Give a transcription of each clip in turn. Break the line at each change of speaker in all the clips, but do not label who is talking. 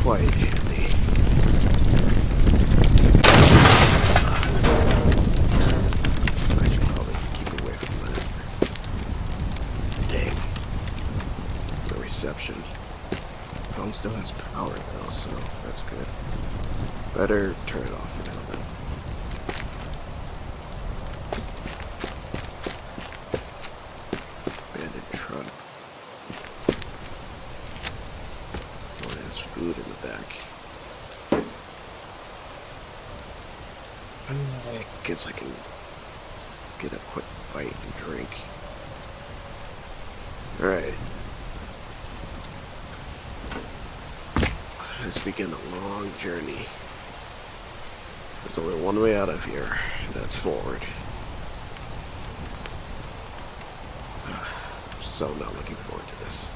quite handy. I should probably keep away from that. Dang. The reception. Phone still has power though, so that's good. Better turn it off for now then. Abandoned truck. Oh, there's food in the back. I guess I can get a quick bite and drink. Alright. Let's begin a long journey. There's only one way out of here, and that's forward. I'm so not looking forward to this.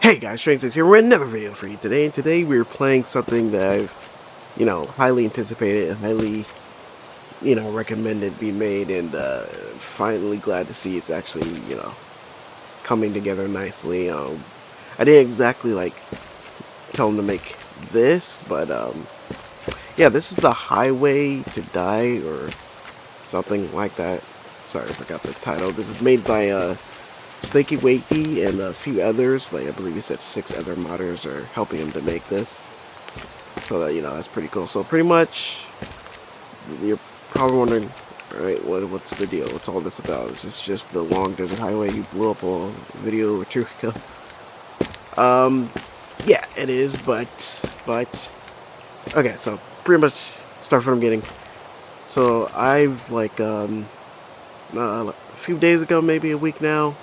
Hey guys, StrainZex here. We're in another video for you today, and today we're playing something that I've, highly anticipated and highly, recommended be made, and finally glad to see it's actually, coming together nicely. I didn't exactly tell them to make this, but yeah, this is the Highway to Die or something like that. Sorry, I forgot the title. This is made by Snaky Wakey and a few others. I believe he said 6 other modders are helping him to make this. So that, that's pretty cool. So pretty much, you're probably wondering, alright, what's the deal? What's all this about? Is this just the long desert highway you blew up a video or 2 ago? Yeah, it is, but, okay, so pretty much start from the beginning. So I've, a few days ago, maybe a week now,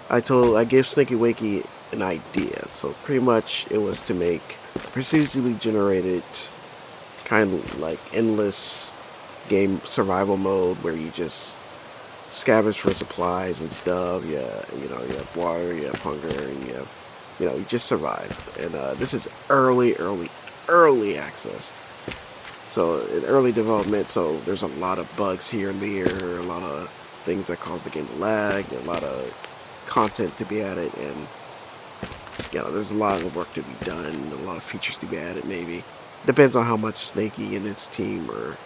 I gave Snaky Wakey an idea. So pretty much it was to make a procedurally generated kind of endless game survival mode where you just scavenge for supplies and stuff. Yeah, you have water, you have hunger, and you just survive. And this is early access. So in early development, so there's a lot of bugs here and there, a lot of things that cause the game to lag, a lot of content to be added, and there's a lot of work to be done, a lot of features to be added. Maybe depends on how much Snaky and his team are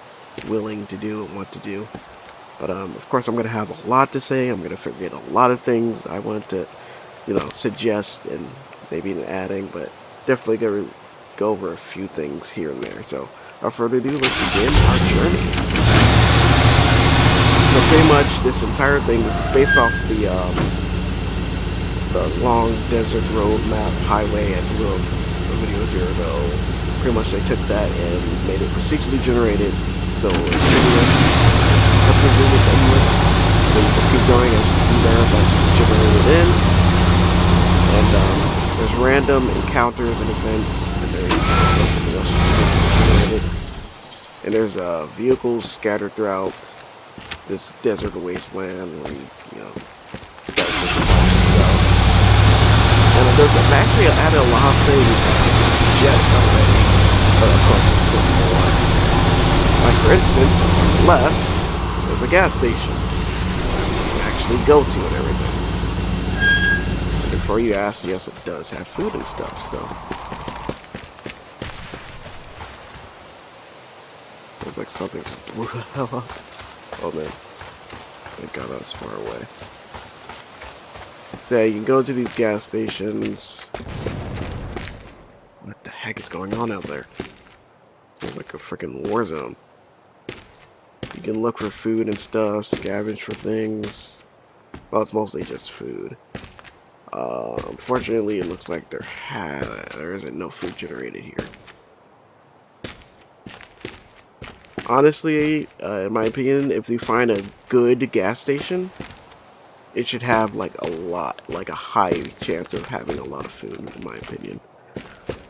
willing to do and want to do. But of course, I'm gonna have a lot to say. I'm gonna forget a lot of things I want to, suggest and maybe in adding, but definitely gonna go over a few things here and there. So without further ado, let's begin our journey. So pretty much this entire thing, this is based off the long desert road map highway I blew up a video a year ago. Pretty much they took that and made it procedurally generated, so it's endless. I presume it's endless, so you just keep going. As you can see there, a bunch of generated in, and there's random encounters and events, and there's something else generated, and there's vehicles scattered throughout this desert wasteland where you scatter for supplies and stuff. And I've actually added a lot of things I can suggest already, but of course there's still more. Like for instance, on the left, there's a gas station you can actually go to and everything. And before you ask, yes, it does have food and stuff, so. Looks like something just blew the hell up. Oh man, thank God I was far away. So yeah, you can go to these gas stations. What the heck is going on out there? Sounds like a freaking war zone. You can look for food and stuff, scavenge for things. Well, it's mostly just food. Unfortunately, it looks like there isn't no food generated here. Honestly, in my opinion, if you find a good gas station, it should have a high chance of having a lot of food, in my opinion.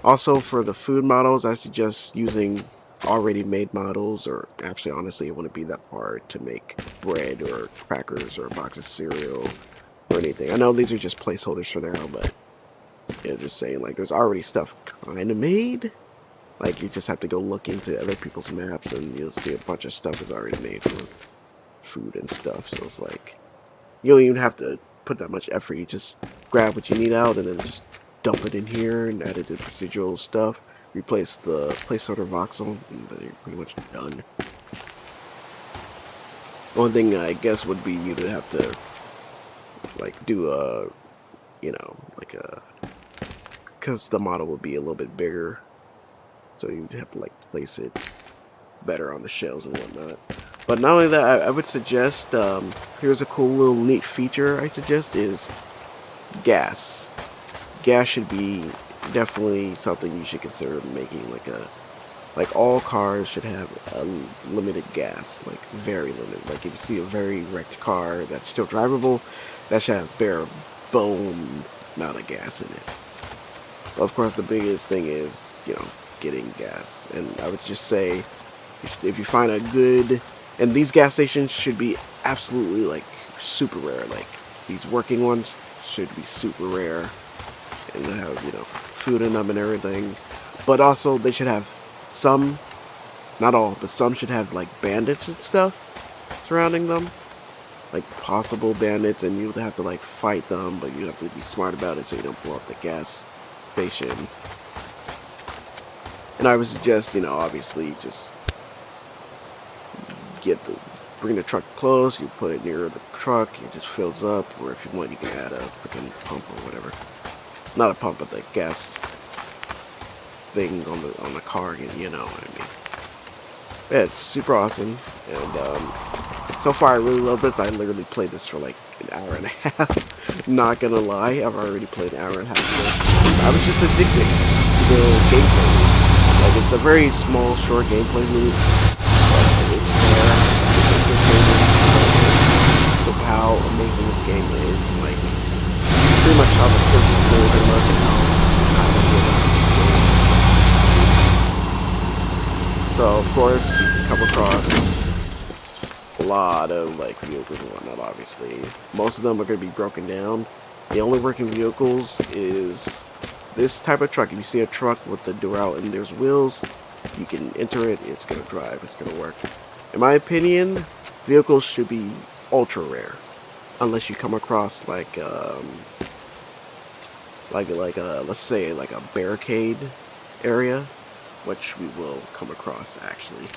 Also, for the food models, I suggest using already made models, or actually, honestly, it wouldn't be that hard to make bread or crackers or a box of cereal or anything. I know these are just placeholders for now, but just saying, there's already stuff kind of made. You just have to go look into other people's maps and you'll see a bunch of stuff is already made for them. food and stuff. So it's like you don't even have to put that much effort. You just grab what you need out and then just dump it in here and add it to procedural stuff. Replace the placeholder voxel, and then you're pretty much done. One thing I guess would be you to have to like do a, you know, like a, because the model would be a little bit bigger, so you'd have to like place it better on the shelves and whatnot. But not only that, I would suggest, here's a cool little neat feature I suggest is gas. Gas should be definitely something you should consider making. Like all cars should have a limited gas, like very limited. Like if you see a very wrecked car that's still drivable, that should have bare bone amount of gas in it. But of course, the biggest thing is, you know, getting gas. And I would just say, if you find a good, and these gas stations should be absolutely like super rare. Like these working ones should be super rare and have, you know, food in them and everything. But also they should have some, not all, but some should have like bandits and stuff surrounding them, like possible bandits, and you'd have to like fight them, but you have to be smart about it so you don't blow up the gas station. And I would suggest, you know, obviously just bring the truck close, you put it near the truck, it just fills up, or if you want you can add a freaking pump or whatever. Not a pump, but the gas thing on the car, you know what I mean. Yeah, it's super awesome, and so far I really love this. I literally played this for like an hour and a half. Not gonna lie, I've already played an hour and a half of this. I was just addicted to the gameplay. Like it's a very small, short gameplay loop. It's there, it's entertaining. Just how amazing this game is. Like pretty much how the physics and everything work and how realistic this game is. So of course you can come across a lot of like vehicles and whatnot. Obviously, most of them are going to be broken down. The only working vehicles is this type of truck. If you see a truck with the door out and there's wheels, you can enter it. It's going to drive. It's going to work. In my opinion, vehicles should be ultra rare, unless you come across like let's say like a barricade area, which we will come across actually.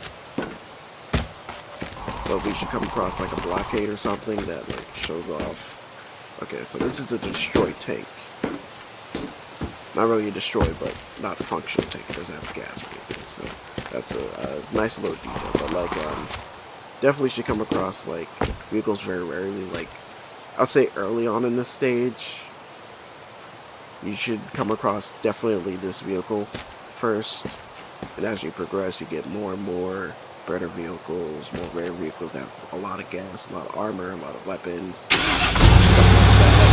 So we should come across like a blockade or something that like shows off. Okay, so this is a destroyed tank. Not really a destroyed, but not a functional tank. It doesn't have gas or anything. So that's a nice little detail. But like definitely should come across like vehicles very rarely. Like I'll say early on in this stage, you should come across definitely this vehicle first. And as you progress, you get more and more better vehicles, more rare vehicles that have a lot of gas, a lot of armor, a lot of weapons, stuff like that.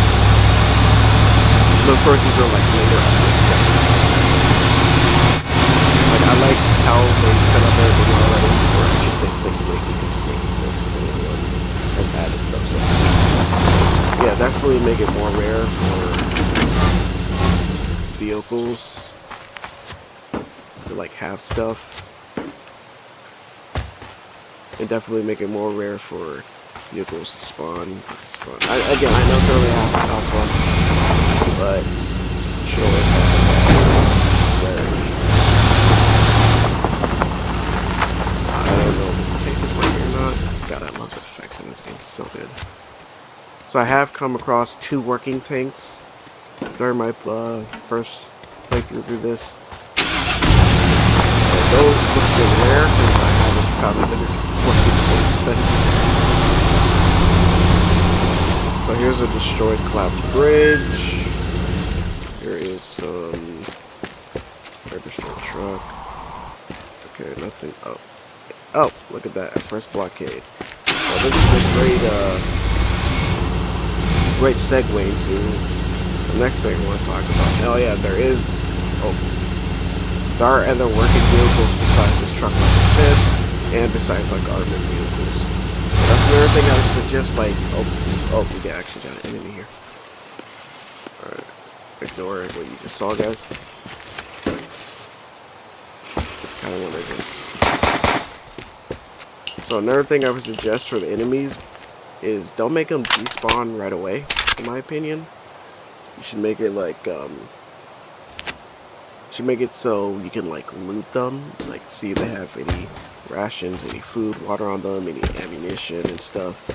So of course these are like later updates. Like I like how they set up everything already, or I should say Snake Lake, because Snake is everyone has added stuff. So yeah, definitely make it more rare for vehicles to like have stuff. And definitely make it more rare for vehicles to spawn. Again, I know it's early alpha, but you should always have rarity. I don't know if this tank is working or not. God, I love the effects in this game. It's so good. So I have come across 2 working tanks during my first playthrough through this. Those must be rare because I haven't found another working tank since. So here's a destroyed collapsed bridge. Here is some destroyed truck. Okay, nothing. Oh, look at that. First blockade. So this is a great segue into the next thing I want to talk about. Oh yeah, there are other working vehicles besides this truck, like I said, and besides like armored vehicles. That's another thing I would suggest, like, oh, we actually got an enemy here. Alright, ignore what you just saw, guys. Kinda wanna just So another thing I would suggest for the enemies is don't make them despawn right away, in my opinion. You should make it like, should make it so you can like loot them, like see if they have any rations, any food, water on them, any ammunition and stuff.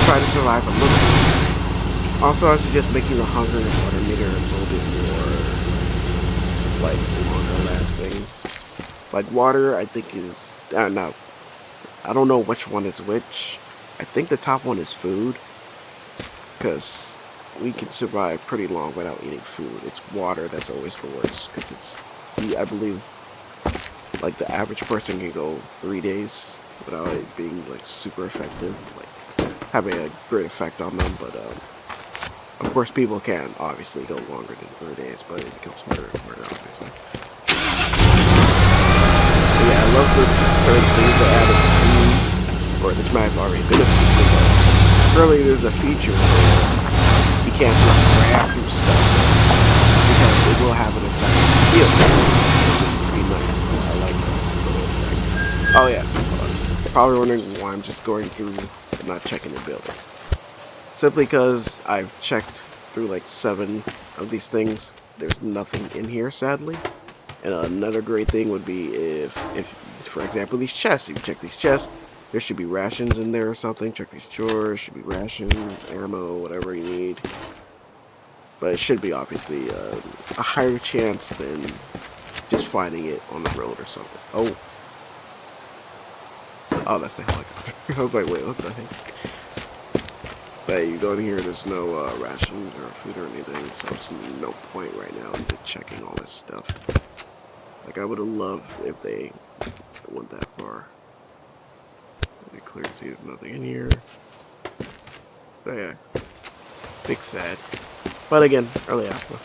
Try to survive a little bit. Also, I suggest making the hunger and water meter a little bit more, like, longer lasting. Like, water, I think is, no, I don't know which one is which. I think the top one is food, because we can survive pretty long without eating food. It's water that's always the worst, because it's, I believe, like, the average person can go 3 days without it being, like, super effective, like, having a great effect on them, but of course people can obviously go longer than 3 days, but it becomes harder and harder, obviously. But yeah, I love the certain things they added to, or this might have already been a feature, but earlier there's a feature where you can't just grab through stuff, because it will have an effect on the field, which is pretty nice. I like that little effect. Oh yeah, you're probably wondering why I'm just going through not checking the buildings. Simply because I've checked through like 7 of these things. There's nothing in here, sadly. And another great thing would be if for example, these chests. If you check these chests, there should be rations in there or something. Check these drawers, should be rations, ammo, whatever you need. But it should be obviously a higher chance than just finding it on the road or something. Oh, that's the helicopter. I was like, wait, what the heck? But you go in here, there's no rations or food or anything, so there's no point right now into checking all this stuff. Like, I would have loved if they went that far. They clear to see there's nothing in here. So yeah, big sad. But again, early alpha,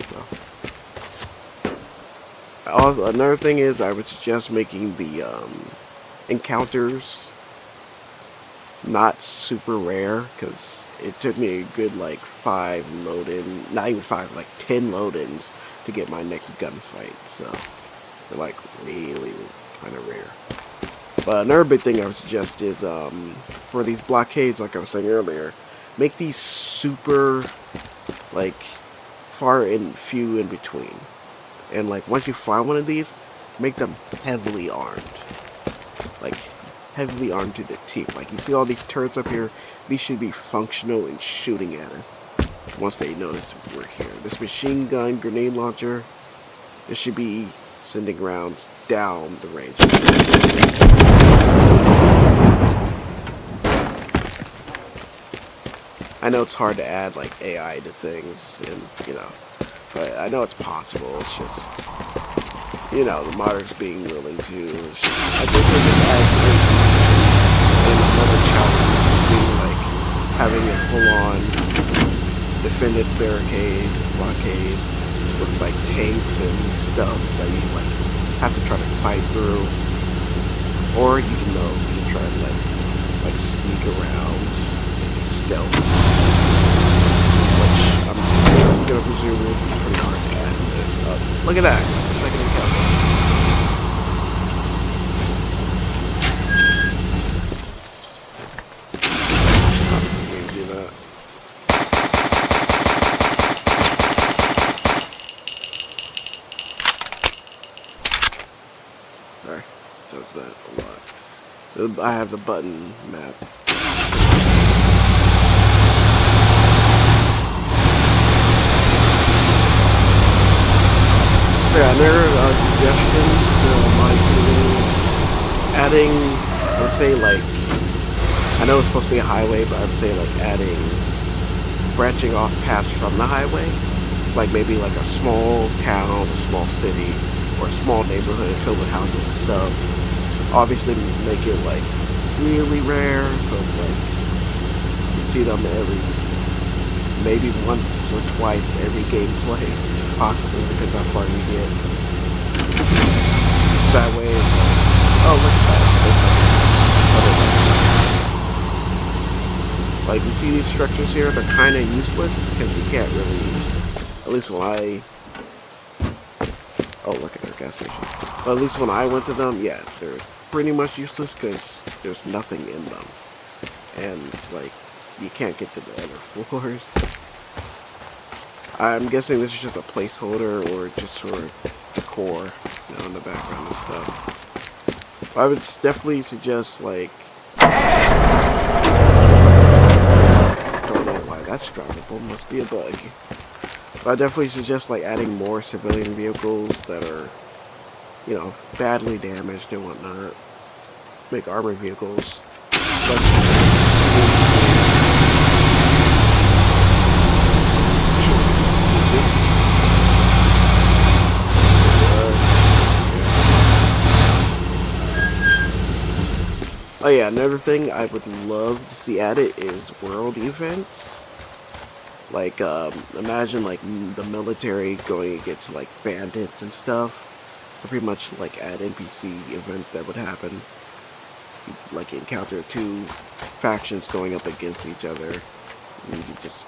so. Also, another thing is I would suggest making the encounters not super rare, because it took me a good like 5 load-in, not even 5, like 10 load-ins to get my next gunfight, so they're like really kind of rare. But another big thing I would suggest is for these blockades, like I was saying earlier, make these super like far and few in between, and like once you find one of these, make them heavily armed. Like heavily armed to the teeth. Like you see all these turrets up here, these should be functional and shooting at us once they notice we're here. This machine gun, grenade launcher, this should be sending rounds down the range. I know it's hard to add like AI to things, and you know, but I know it's possible. It's just, you know, the modders being willing to. I think they just add great and another challenge being like having a full-on defended barricade, blockade with like tanks and stuff that you like have to try to fight through, or you can try to like sneak around, stealth, which I'm gonna presume will be pretty hard to add to this. Look at that, second encounter. Does that a lot. I have the button map. So yeah, another suggestion my is adding, let's say like, I know it's supposed to be a highway, but I'd say like adding, branching off paths from the highway, like maybe like a small town, a small city, or a small neighborhood filled with houses and stuff. Obviously make it like really rare, so it's like you see them maybe once or twice every gameplay, possibly, because how far you get. That way it's like, oh look at that. Like you see these structures here, they're kind of useless because you can't really, at least when Oh, look at their gas station. But at least when I went to them, yeah, they're pretty much useless because there's nothing in them. And it's like, you can't get to the other floors. I'm guessing this is just a placeholder or just for decor, you know, in the background and stuff. But I would definitely suggest, like, don't know why that's drivable, must be a bug. But I definitely suggest, like, adding more civilian vehicles that are, you know, badly damaged and whatnot. Make armored vehicles less. Oh yeah, another thing I would love to see added is world events. Like, imagine like the military going against like bandits and stuff. Or pretty much like add NPC events that would happen. You'd, like, encounter two factions going up against each other. And you could just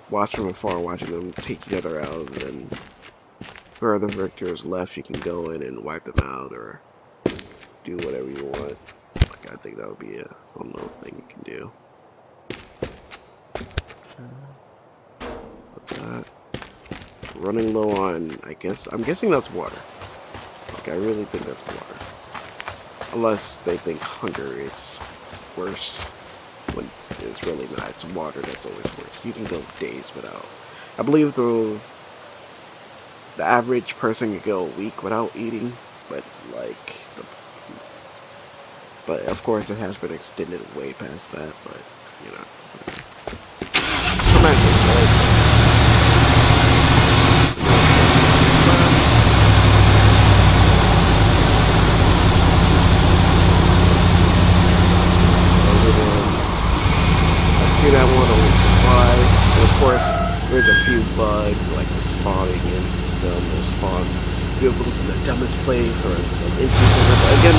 watch from afar, watching them take each other out, and then where the victors left, you can go in and wipe them out or do whatever you want. I think that would be a fun little thing you can do. What's that? Running low on, I'm guessing that's water. Like, I really think that's water. Unless they think hunger is worse, when it's really not. It's water that's always worse. You can go days without. I believe the average person could go a week without eating, but like, but of course it has been extended way past that, but, you know. I've seen that one only twice. And of course, there's a few bugs, like the spawning in system, or spawn vehicles in the dumbest place, or again,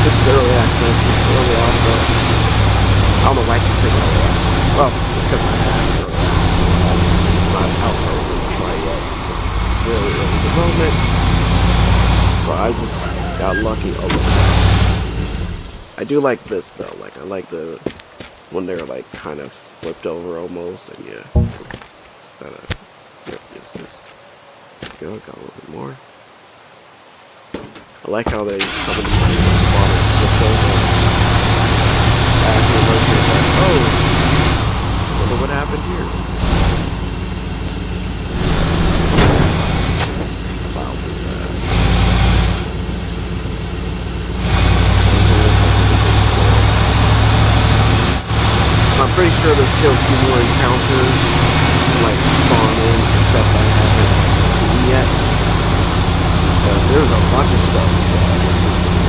it's early access, it's early alpha. I don't know why I keep saying early access. Well, it's because I have early access. It's not alpha or try yet. It's really early development. But I just got lucky. Oh, look at that. I do like this though. Like, I like the when they're like kind of flipped over almost, and yeah. Yep, yes. Go, got a little bit more. I like how some of the spawners flipped over. As they look here, like, oh, wonder what happened here. Wow, I'm pretty sure there's still a few more encounters, like spawn in and stuff I haven't seen yet. Because there's a bunch of stuff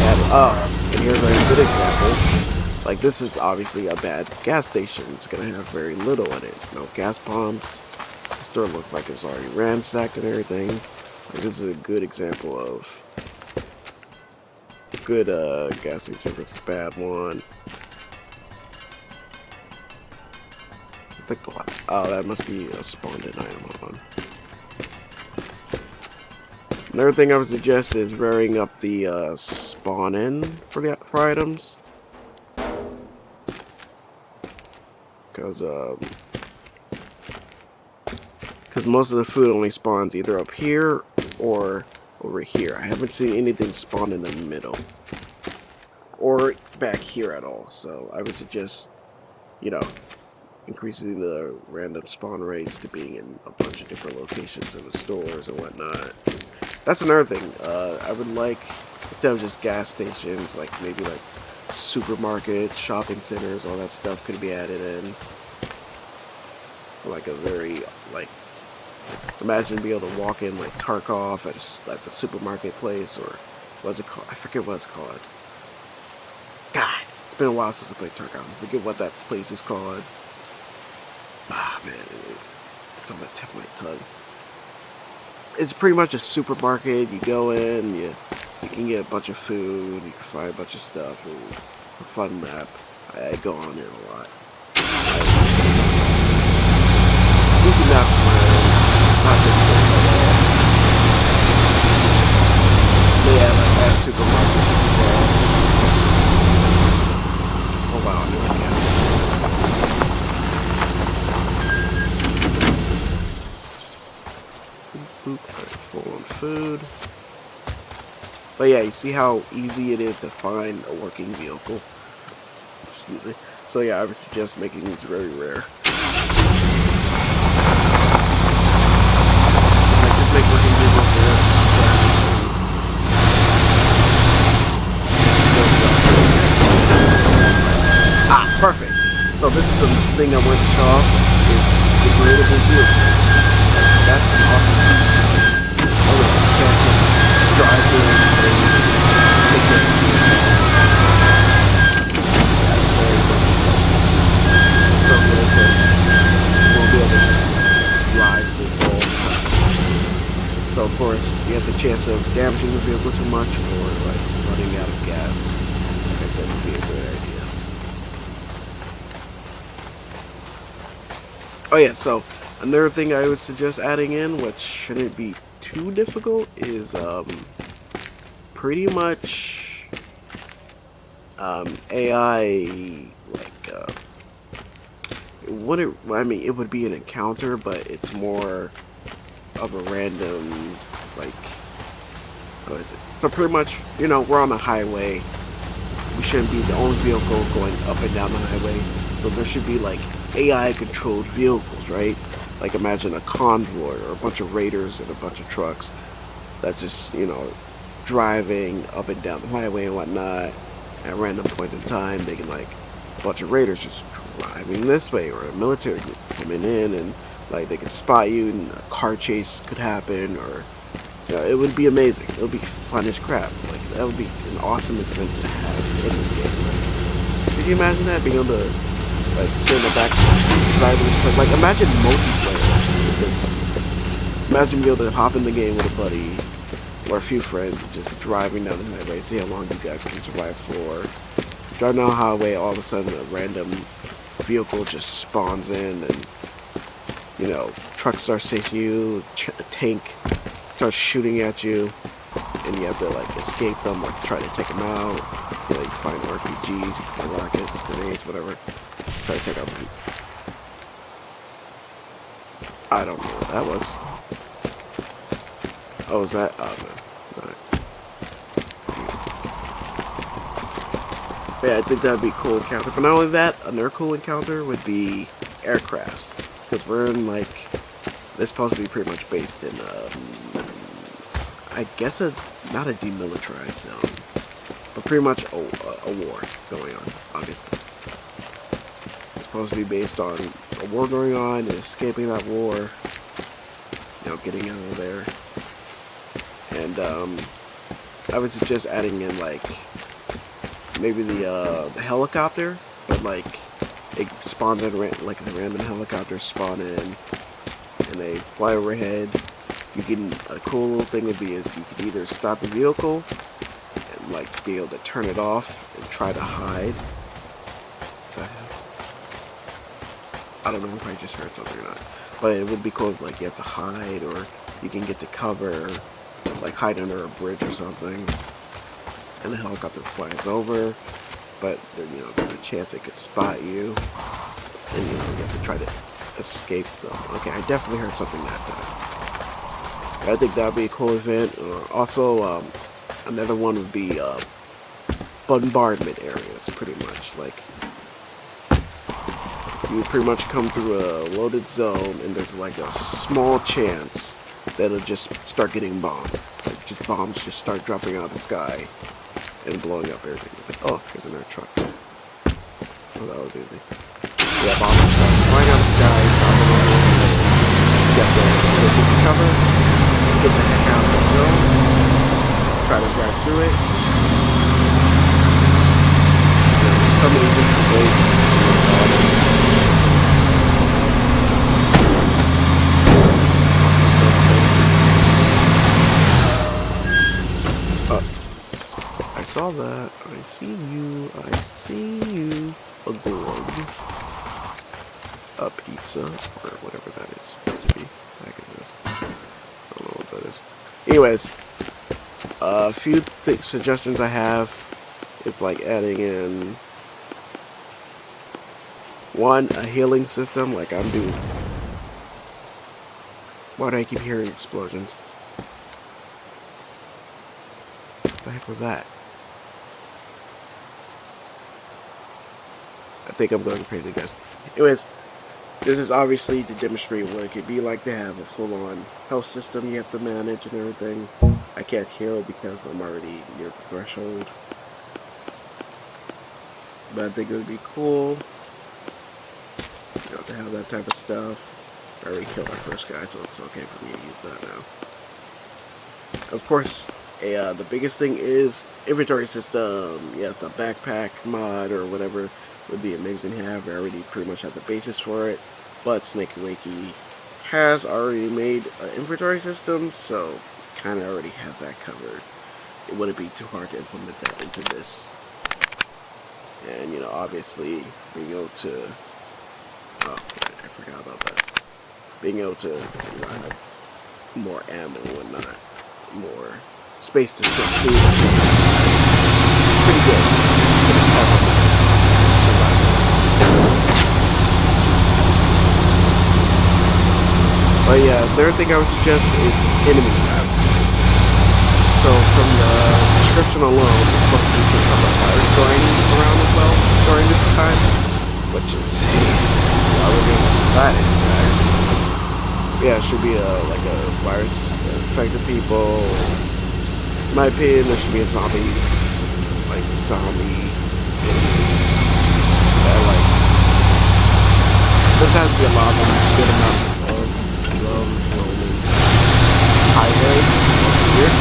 added up. And here's a good example. Like, this is obviously a bad gas station. It's going to have very little in it. No gas pumps. The store looked like it was already ransacked and everything. Like, this is a good example of good gas station versus bad one. I think that must be a spawned in item. Hold on. Another thing I would suggest is varying up the spawn in for items, because most of the food only spawns either up here or over here. I haven't seen anything spawn in the middle or back here at all. So I would suggest, you know, increasing the random spawn rates to being in a bunch of different locations in the stores and whatnot. That's another thing. I would like, instead of just gas stations, like maybe like supermarkets, shopping centers, all that stuff could be added in. Like a very, like, imagine being able to walk in like Tarkov at the supermarket place, or what's it called? I forget what it's called. God, it's been a while since I played Tarkov. I forget what that place is called. Ah, man, it's on the tip of my tongue. It's pretty much a supermarket. You go in, you can get a bunch of food, you can find a bunch of stuff. It's a fun map. I go on there a lot. Easy map to learn. Not difficult at all. supermarkets and stuff. Oh wow, no, I can't. Full on food. But yeah, you see how easy it is to find a working vehicle. So yeah, I would suggest making these very rare. Like just make working vehicles rare. Ah, perfect. So this is a thing I want to show off is degradable vehicles. That's an awesome feature. Oh, you can't just drive in and take it. It's so good because we'll be able to just ride this all the time. So of course you have the chance of damaging the vehicle too much or like running out of gas. Like I said, would be a great idea. Oh yeah, so another thing I would suggest adding in, which shouldn't be too difficult, is pretty much AI, like it would be an encounter, but it's more of a random, like, what is it? So pretty much, you know, we're on a highway. We shouldn't be the only vehicle going up and down the highway. So there should be like AI controlled vehicles, right? Like imagine a convoy or a bunch of raiders and a bunch of trucks that just, you know, driving up and down the highway and whatnot. At random points in time, they can like a bunch of raiders just driving this way, or a military group coming in and like they can spot you and a car chase could happen, or you know, it would be amazing. It would be fun as crap. Like that would be an awesome event to have in this game. Like, could you imagine that, being able to like sit in the back driving this truck? Like imagine multiplayer with this. Imagine being able to hop in the game with a buddy or a few friends just driving down the highway, see how long you guys can survive for. Driving down the highway, all of a sudden a random vehicle just spawns in and, you know, truck starts chasing you, a tank starts shooting at you, and you have to like escape them or try to take them out. You know, you find RPGs, you can find rockets, grenades, whatever. Try to take out them. I don't know what that was. Oh, is that? Oh, no. Yeah, I think that would be a cool encounter. But not only that, another cool encounter would be aircrafts. Because we're in, like, this is supposed to be pretty much based in, I guess not a demilitarized zone, but pretty much a war going on, obviously. It's supposed to be based on a war going on and escaping that war, you know, getting out of there. And I would suggest adding in like maybe the helicopter, but like it spawns in like the random helicopters spawn in and they fly overhead. You can a cool little thing would be is you could either stop the vehicle and like be able to turn it off and try to hide. I don't know if I just heard something or not, but it would be cool if like you have to hide or you can get to cover. Like hide under a bridge or something, and the helicopter flies over, but you know there's a chance it could spot you, and you know you have to try to escape them. Okay, I definitely heard something that time. I think that would be a cool event. Also, another one would be bombardment areas. Pretty much like you would pretty much come through a loaded zone, and there's like a small chance that'll just start getting bombed. Like just bombs just start dropping out of the sky and blowing up everything. Like, oh, here's another truck. Oh, that was easy. Yeah, bombs start flying out of the sky, dropping all over. You have to get the cover, get the heck out of the zone, try to drive through it. There's so many different ways to solve it. I saw that. I see you. I see you. A gourd. A pizza. Or whatever that is supposed to be. I don't know what that is. Anyways. A few suggestions I have is like adding in a healing system, like I'm doing. Why do I keep hearing explosions? What the heck was that? I think I'm going crazy, guys. Anyways, this is obviously to demonstrate what it could be like to have a full-on health system you have to manage and everything. I can't heal because I'm already near the threshold. But I think it would be cool, you know, to have that type of stuff. I already killed our first guy, so it's okay for me to use that now. Of course, the biggest thing is inventory system. Yes, a backpack mod or whatever would be amazing to have. I already pretty much have the basis for it, but Snake Wakey has already made an inventory system, so kind of already has that covered. It wouldn't be too hard to implement that into this. And, you know, obviously being able to, oh, I forgot about that. Being able to, you know, have more ammo and whatnot, more space to store food, pretty good. But yeah, the third thing I would suggest is enemy types. So from the description alone, there's supposed to be some type of virus going around as well during this time, which is, why we're going to that is, guys. Yeah, it should be like a virus that affected people. In my opinion, there should be a zombie enemies that like, doesn't have to be a lot, but it's a good amount of highway over here.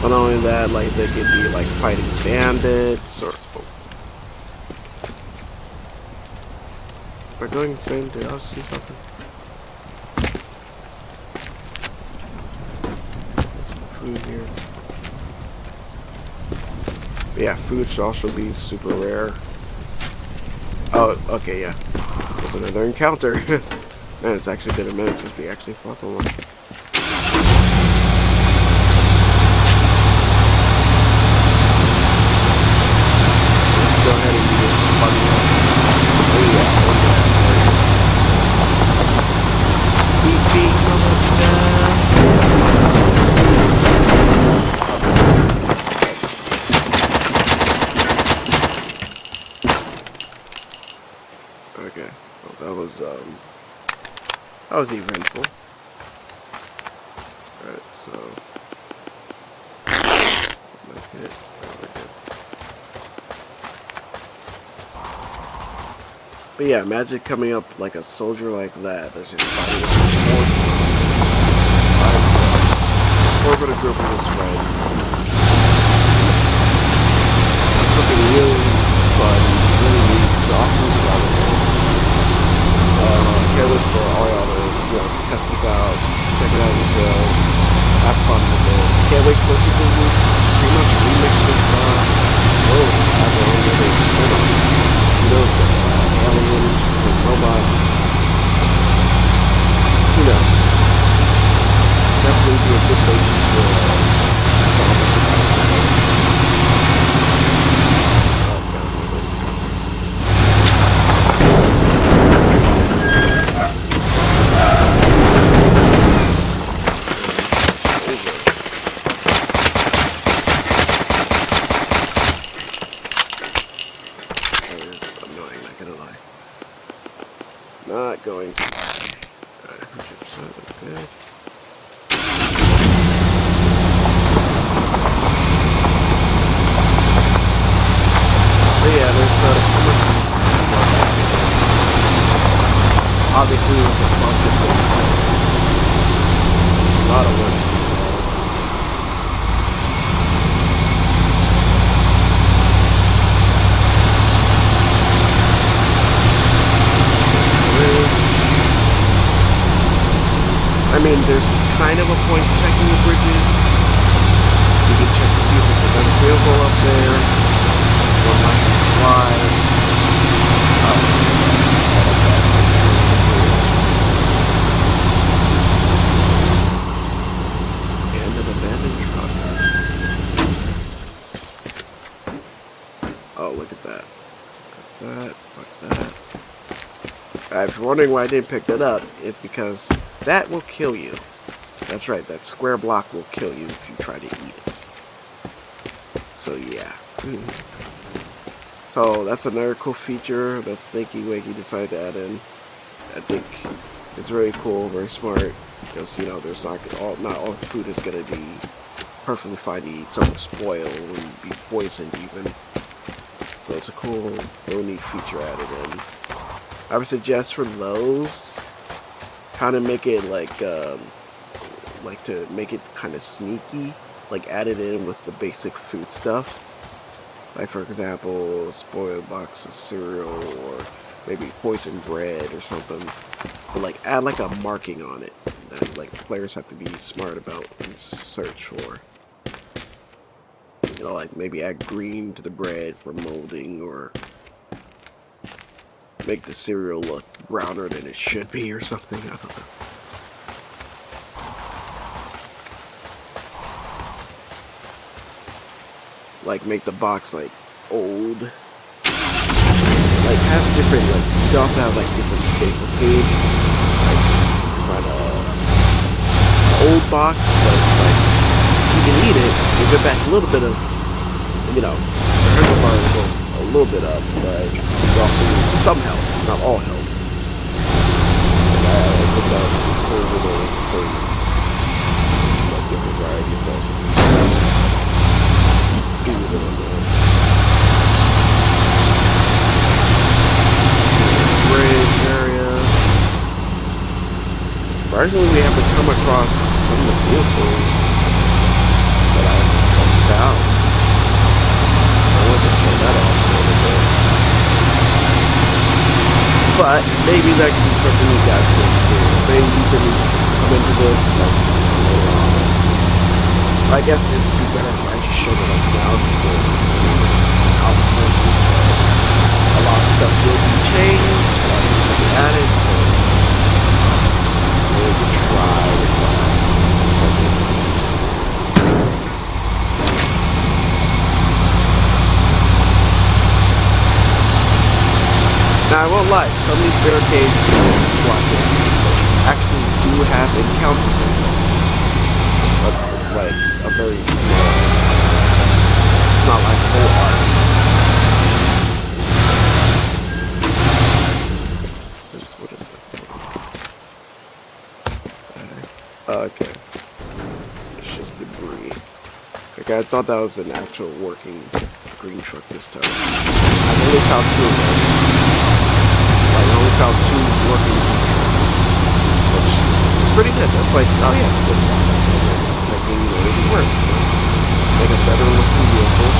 But not only that, like they could be like fighting bandits or. Am I going insane? Did I see something? There's some food here. But yeah, food should also be super rare. Oh, okay, yeah. There's another encounter. Man, it's actually been a minute since we actually fought someone. Let's go ahead and do this fun one. Oh yeah. Beep beep, okay, well that was eventful. Alright, so hit. But yeah, imagine coming up like a soldier like that. That's just fighting with force. Alright, so we're gonna group in this way. That's something really fun, really neat, awesome about it. Can't wait for all y'all to, you know, test this out, check it out yourselves, have fun with it. Can't wait for people who pretty much remix this have their own little spin on it. Who knows, aliens, robots, who knows. Definitely be a good basis for not going to. Alright, 100%, okay. But yeah, there's so much. Obviously, there's a bunch of things. A lot of work. I mean, there's kind of a point to checking the bridges. You can check to see if there's another vehicle up there. Or like supplies. look at that. Look at that. If you're wondering why I didn't pick that up, it's because that will kill you. That's right, that square block will kill you if you try to eat it. So yeah. So that's another cool feature that Stinky Wakey decided to add in. I think it's very cool, very smart, because, you know, there's not all food is going to be perfectly fine to eat. Some will spoil and be poisoned even. So it's a cool, little neat feature added in. I would suggest for those, kind of make it like to make it kind of sneaky, like add it in with the basic food stuff. Like for example, a spoiled box of cereal or maybe poisoned bread or something. But like add like a marking on it that like players have to be smart about and search for. You know, like maybe add green to the bread for molding, or make the cereal look browner than it should be or something. I don't know. Like make the box like old. Like have different, like you can also have like different states of food. Like you find an old box, but it's like you can eat it, you get back a little bit of, you know, the handlebars go a little bit up, but you also need some health, not all health. And I think that would be a cool little thing. Like different varieties of food in there. Bridge area. Surprisingly, we haven't come across some of the vehicles that I've found. I want to show that off a little bit. But maybe that could be something you guys can experience. Maybe you can come into this like later on. I guess it'd be better if I just showed it like now, because a lot of stuff will be changed, a lot of things will be added, so we can try to find something else. Now I won't lie, some of these barricades actually do have encounters in them, but it's like a very small, it's not like full art. What is that? Okay. It's just debris. Okay, I thought that was an actual working green truck this time. I've only found two of those. Like, I only found two working green trucks, which is pretty good. That's like, oh yeah, that's making it work. Make a better looking vehicle.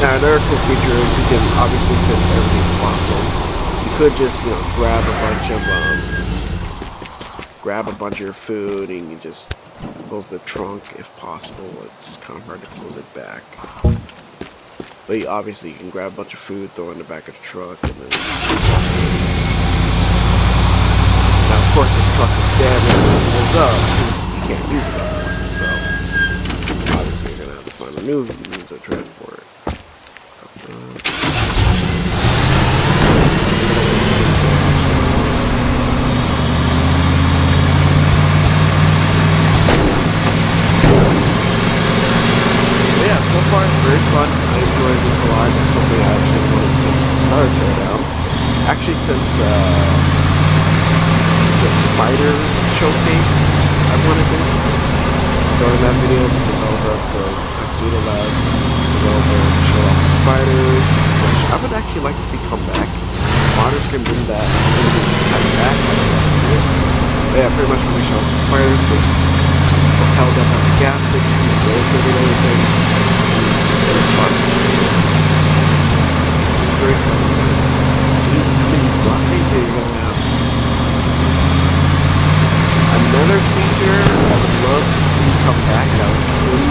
Now another cool feature is you can, obviously since everything's voxel, you could just, you know, grab a bunch of your food and you just close the trunk if possible. It's kind of hard to close it back. But obviously you can grab a bunch of food, throw it in the back of the truck, and then now of course if the truck is damaged and it blows up, you can't use it anymore. So obviously you're gonna have to find a new means of transport. Yeah, so far it's very fun. I enjoy this a lot. It's something I actually wanted since the start of Teardown. Actually since the spider showcase, I wanted this. During that video, the developer of the Procedurally show off the spiders, which I would actually like to see come back. Modders can bring that back. I would like to see it. But yeah, pretty much when we show off the spiders, they held up on the gas station, the roads and everything. Very fun. Very fun. Jeez, how many blockades are you gonna have? Another feature I would love to see come back that was in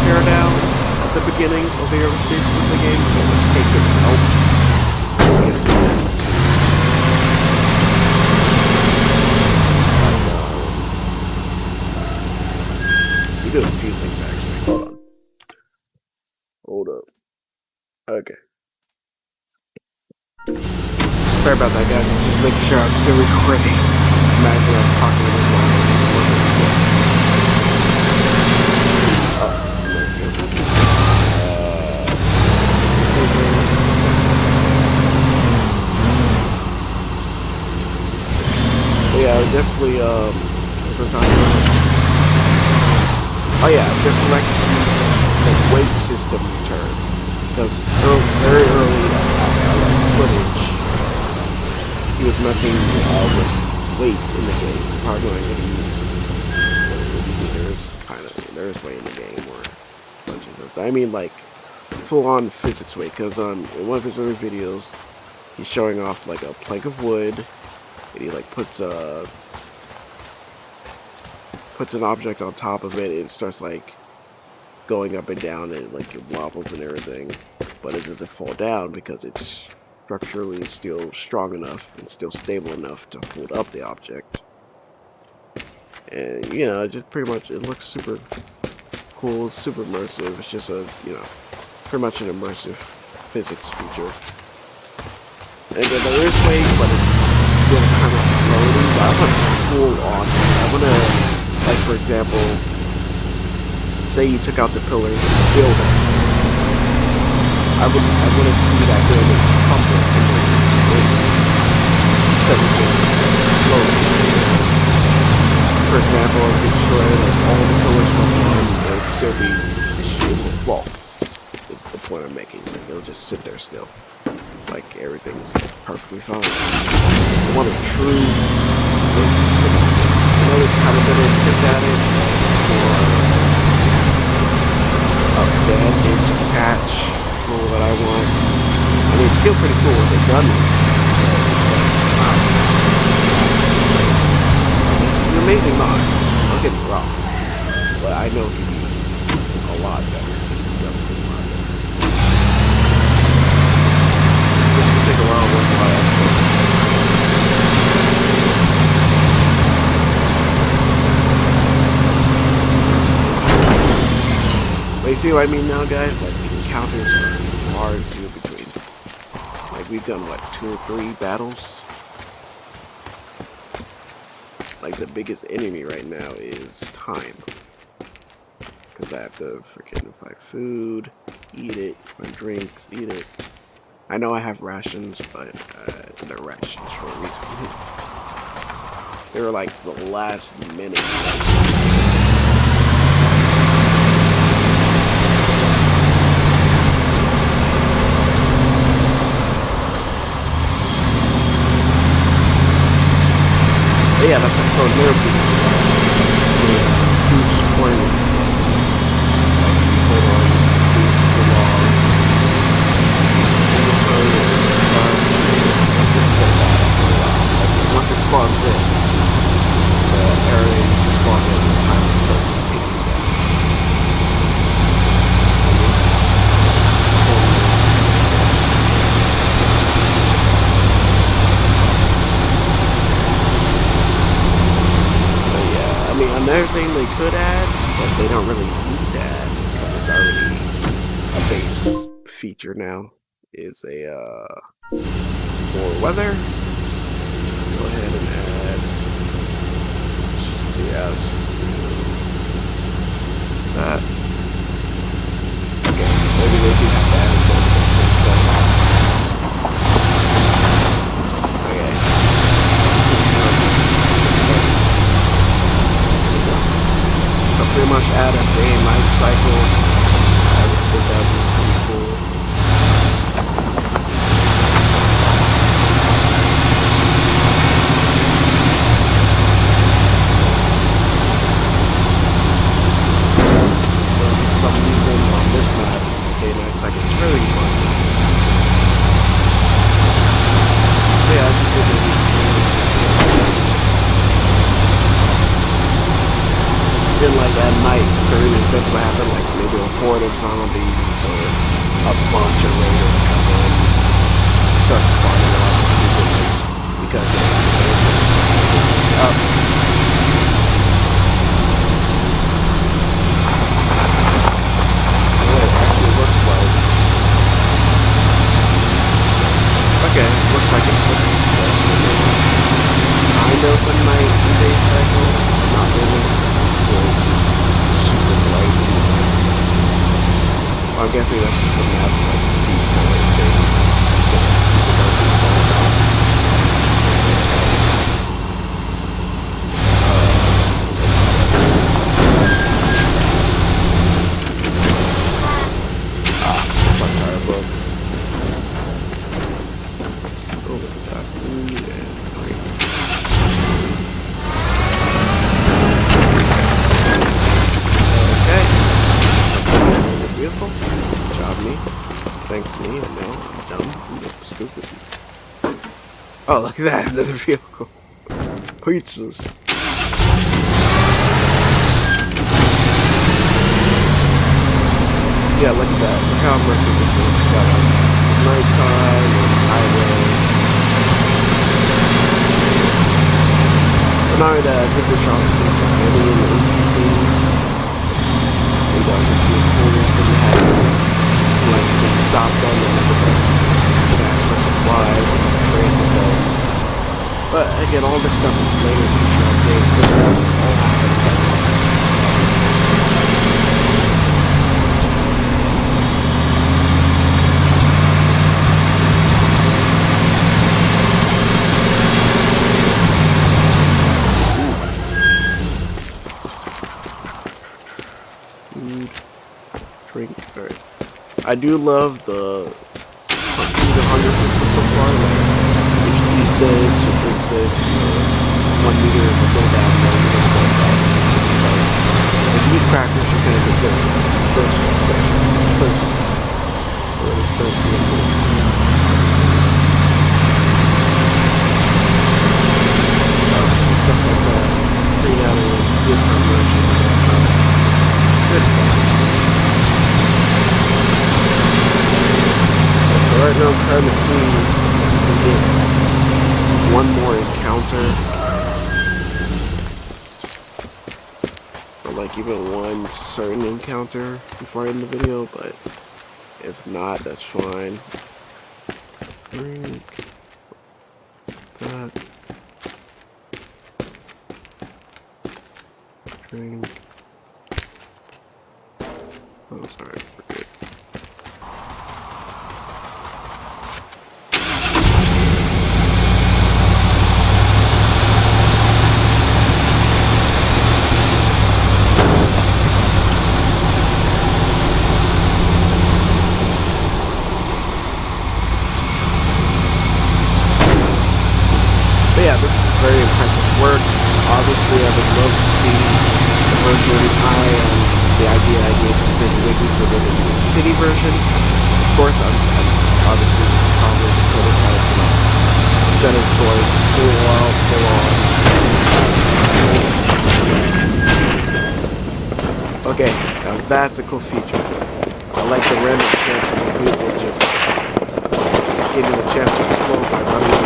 Teardown at the beginning of the game, it was taking help. Okay. Sorry about that, guys. I was just making sure I was still recording. Imagine I was talking this long. Yeah, definitely, what we're talking about. Oh yeah, definitely like to see the weight system return. Because very early footage, he was messing with weight in the game. Probably going to there's weight in the game or a bunch of stuff. I mean, like full-on physics weight. Because in one of his other videos, he's showing off like a plank of wood, and he like puts an object on top of it, and it starts like going up and down, and like it wobbles and everything, but it doesn't fall down because it's structurally still strong enough and still stable enough to hold up the object. And you know, just pretty much, it looks super cool, super immersive. It's just a, you know, pretty much an immersive physics feature. And then there is weight, but it's still kind of floating. But I want full on. I want to, like, for example, say you took out the pillars of the building. I want to see that building crumble into its weight instead of just floating. For example, if you destroy like all the pillars from one, it would still be able to fall. Is the point I'm making. Like, it'll just sit there still, like everything's perfectly fine. I want a true. I know it's kind of been a tip at it for a bandage patch tool that I want. I mean, it's still pretty cool what they've done. It's an amazing mod. Don't get me wrong, but I know it can be a lot better. This will take a while to work a lot of. But you see what I mean now, guys? Like, the encounters are far and few between. Like, we've done, what, 2 or 3 battles? Like, the biggest enemy right now is time. Because I have to freaking find food, eat it, find drinks, eat it. I know I have rations, but they're rations for a reason. They were like the last minute. But yeah, that's like so near people. Huge spoiling system. Like you put on food for long. Once it spawns in, the area you spawn in, the timer starts ticking down. But yeah, I mean, another thing they could add, but they don't really need to add because it's already a base feature now, is a more weather. Go ahead and add. Let's just do that. Okay, maybe they do have to add a full section. Okay. So pretty much add a day and night cycle. I would think that would be pretty cool. Like at night, certain events will happen, like maybe a horde of zombies or a bunch of raiders come in, start spawning a lot of people because up. What it actually looks like I'm guessing that's just the map's like default thing. Super dark inside out. My tire broke. Oh, look at that. Ooh, yeah, great. Okay. Vehicle. Good job, me. Thanks, me. And now I'm dumb. I'm stupid. Oh, look at that. Another vehicle. Pizzas. Yeah, look at that. Look how immersive this is. It's got like nighttime and highway. But not only that, I think there's also been some alien NPCs. You know, just being cool for the head. Like, you can stop them and ask for supplies and trade with them. But again, all this stuff is later future updates. So all happens. Alright. I do love the food and hunger system so far. Like, if you eat this or drink this, 1 meter will go down, 1 meter will go down. So, if you eat crackers, you're gonna get thirsty. Or it's thirsty and thirsty. So stuff like that. Green animals, good for immersion. Good stuff. Right now I'm trying to see if we can get one more encounter. Or like even one certain encounter before I end the video, but if not, that's fine. Drink that. Drink. Oh, sorry, we're good. Yeah, this is very impressive work. Obviously, I would love to see the version the idea I gave to Snake Wiggy for the city version. Of course, I'm obviously this is probably the prototype, you know, instead of going full on. Okay, now that's a cool feature. I like the random chance of people just getting a chance to explode by running.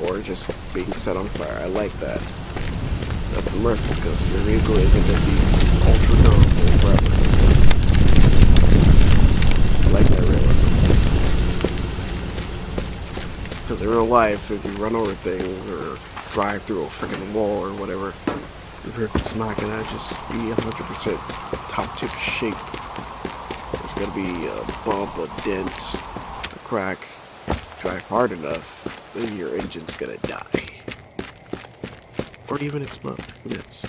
Or just being set on fire. I like that. That's immersive because your vehicle isn't going to be ultra durable forever. I like that realism. Because in real life, if you run over things or drive through a freaking wall or whatever, your vehicle's not going to just be 100% top tip shape. There's going to be a bump, a dent, a crack. Drive hard enough, then your engine's gonna die. Or even explode. Who knows?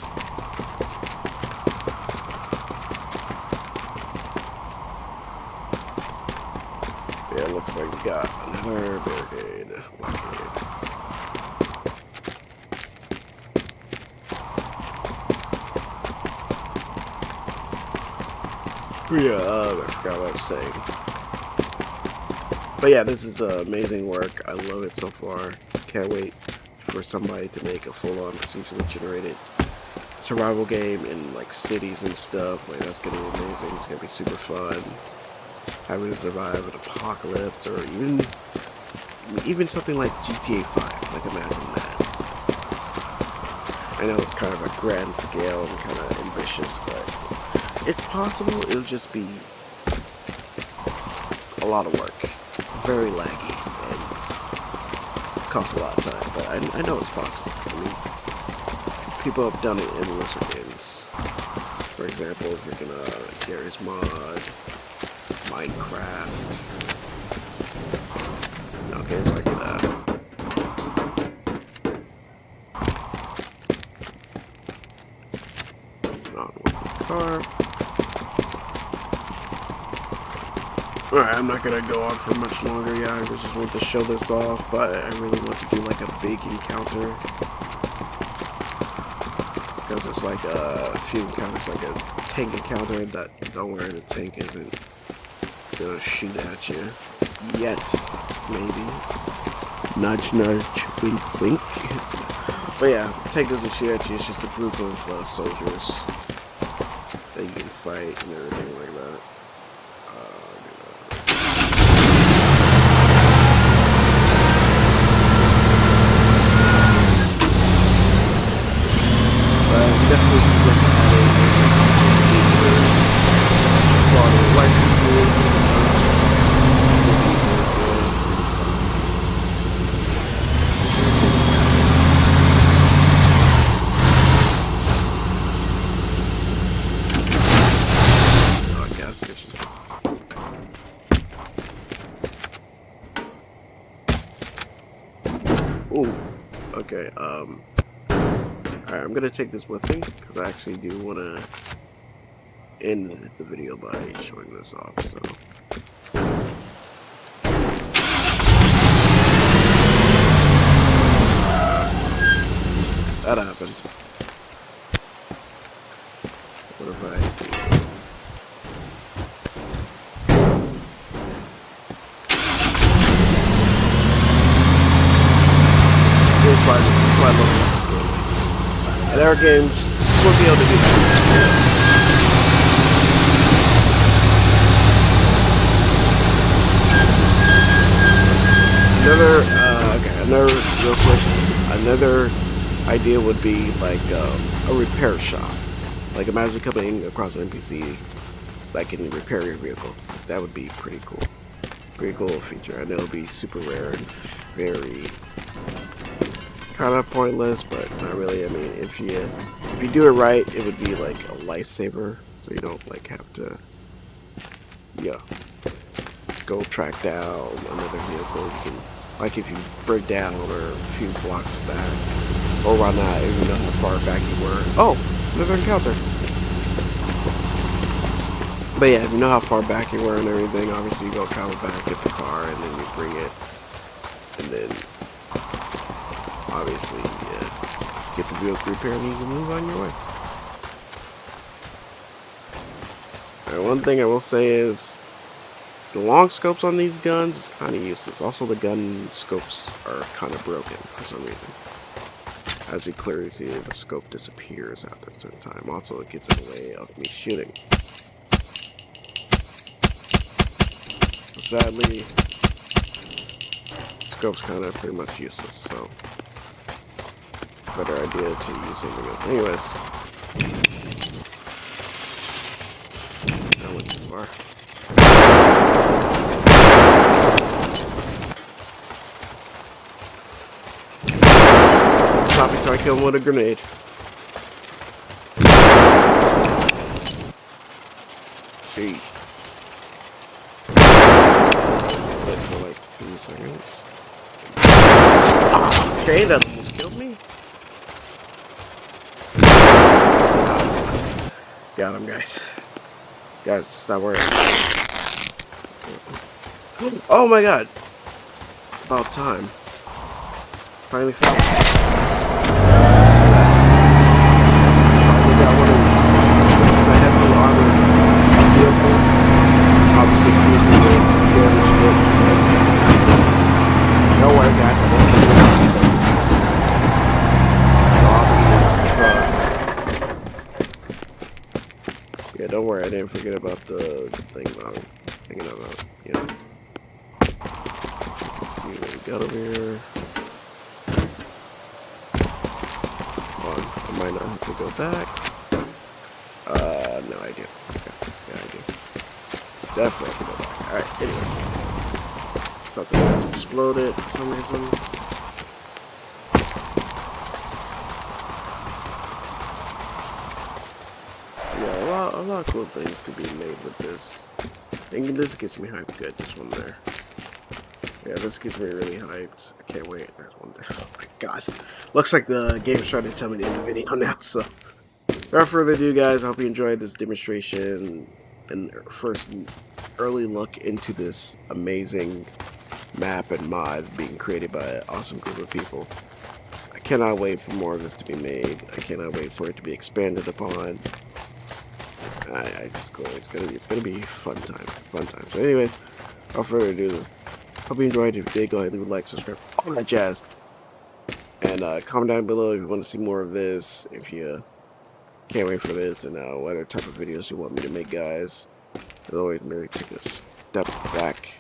Yeah, it looks like we got another barricade. Blockade. Yeah, I forgot what I was saying. But yeah, this is amazing work. I love it so far. Can't wait for somebody to make a full-on procedurally generated survival game in like cities and stuff. Like that's gonna be amazing. It's gonna be super fun. Having to survive an apocalypse, or even something like GTA 5. Like imagine that. I know it's kind of a grand scale and kind of ambitious, but it's possible. It'll just be a lot of work. Very laggy and costs a lot of time, but I know it's possible. I mean, people have done it in lesser games. For example, freaking Gary's Mod, Minecraft. No games like that. Non-working car. Alright, I'm not gonna go on for much longer. Yeah, I just want to show this off, but I really want to do like a big encounter. Because there's like a few encounters, like a tank encounter that, don't worry, the tank isn't gonna shoot at you. Yet, maybe. Nudge, nudge, wink, wink. But yeah, tank doesn't shoot at you, it's just a group of soldiers that you can fight and everything like that. Definitely suggest adding quality of life features. Oh, gas station. Ooh. Okay. Alright, I'm gonna take this with me because I actually do want to end the video by showing this off. So, that happened. What if I do? This is why I love this game. And our games will be able to do that. Another real quick, another idea would be like a repair shop. Like imagine coming across an NPC that can repair your vehicle. That would be pretty cool. Pretty cool feature. I know it'll be super rare and very kind of pointless, but not really. I mean, if you do it right, it would be like a lifesaver, so you don't like have to, go track down another vehicle. You can, like, if you break down or a few blocks back, or why not, even know how far back you were. Oh, another encounter. But yeah, if you know how far back you were and everything, obviously you go travel back, get the car, and then you bring it, and then obviously, get the vehicle repaired and you can move on your way. Alright, one thing I will say is the long scopes on these guns is kind of useless. Also, the gun scopes are kind of broken for some reason. As you clearly see, the scope disappears after a certain time. Also, it gets in the way of me shooting. Sadly, scope's kind of pretty much useless, so better idea to use something else. Anyways, that went too far. Stop me, try to kill him with a grenade. Gee. Wait for like 2 seconds. Okay, that almost killed me. Got him, guys. Guys, stop worrying. Oh my god. About time. Finally found it. Finally got one of these. This is a heavily armored vehicle. Obviously, few damage hits. Don't worry, guys. I won't do it. So obviously, it's a truck. Yeah, don't worry. I didn't forget about the thing that I'm thinking about. Yeah. Let's see what we got over here. I might not have to go back. No idea. Okay. Yeah, I do. Definitely have to go back. Alright, anyways. Something just exploded for some reason. Yeah, a lot of cool things could be made with this. And this gets me hyped good, this one there. Yeah, this gets me really hyped. I can't wait. There's one there. Oh my god. Looks like the game's trying to tell me to end the video now, so. Without further ado, guys, I hope you enjoyed this demonstration and first early look into this amazing map and mod being created by an awesome group of people. I cannot wait for more of this to be made. I cannot wait for it to be expanded upon. I just go. It's gonna be fun time. So, anyways, without further ado, hope you enjoyed. If you did, go ahead and leave a like, subscribe, all that jazz, and comment down below if you want to see more of this. If you can't wait for this, and what other type of videos you want me to make, guys. As always, maybe take a step back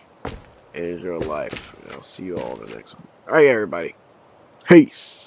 and enjoy life. And I'll see you all in the next one. All right, everybody. Peace.